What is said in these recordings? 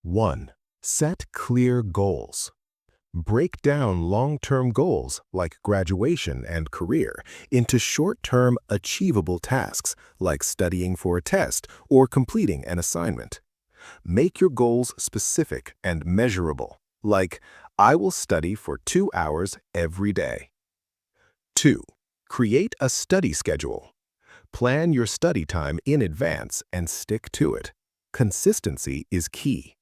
1. Set clear goals. Break down long-term goals like graduation and career into short-term achievable tasks like studying for a test or completing an assignment. Make your goals specific and measurable, like I will study for 2 hours every day. 2. Create a study schedule. Plan your study time in advance and stick to it. Consistency is key.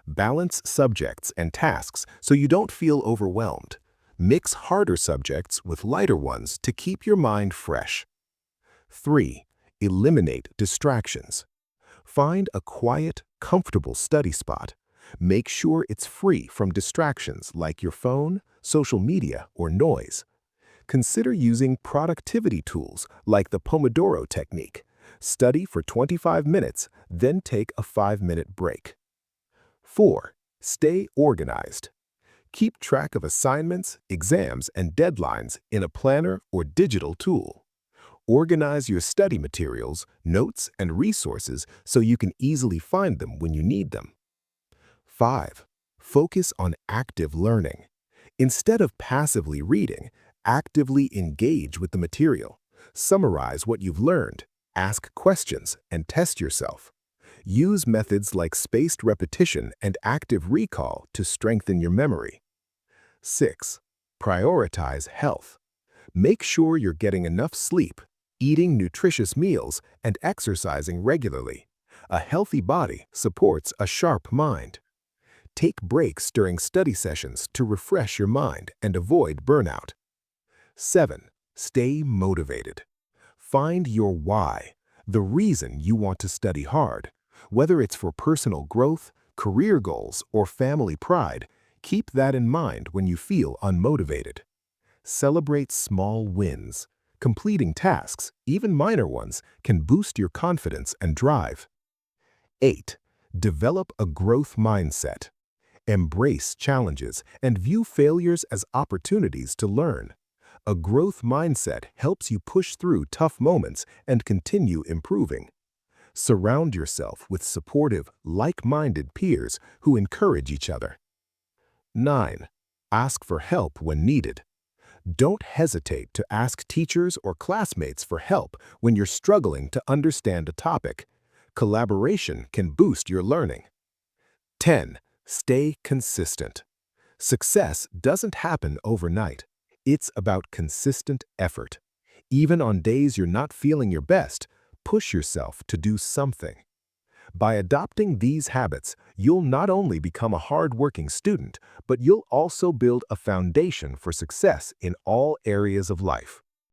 Balance subjects and tasks so you don't feel overwhelmed. Mix harder subjects with lighter ones to keep your mind fresh. 3. Eliminate distractions. Find a quiet, comfortable study spot. Make sure it's free from distractions like your phone, social media, or noise. Consider using productivity tools like the Pomodoro technique. Study for 25 minutes, then take a 5-minute break. 4. Stay organized. Keep track of assignments, exams, and deadlines in a planner or digital tool. Organize your study materials, notes, and resources so you can easily find them when you need them. 5. Focus on active learning. Instead of passively reading, actively engage with the material. Summarize what you've learned, ask questions, and test yourself. Use methods like spaced repetition and active recall to strengthen your memory. 6. Prioritize health. Make sure you're getting enough sleep, eating nutritious meals, and exercising regularly. A healthy body supports a sharp mind. Take breaks during study sessions to refresh your mind and avoid burnout. 7. Stay motivated. Find your why, the reason you want to study hard. Whether it's for personal growth, career goals, or family pride, keep that in mind when you feel unmotivated. Celebrate small wins. Completing tasks, even minor ones, can boost your confidence and drive. 8. Develop a growth mindset. Embrace challenges and view failures as opportunities to learn. A growth mindset helps you push through tough moments and continue improving. Surround yourself with supportive, like-minded peers who encourage each other. 9. Ask for help when needed. Don't hesitate to ask teachers or classmates for help when you're struggling to understand a topic. Collaboration can boost your learning. 10. Stay consistent. Success doesn't happen overnight. It's about consistent effort. Even on days you're not feeling your best, push yourself to do something. By adopting these habits, you'll not only become a hardworking student, but you'll also build a foundation for success in all areas of life.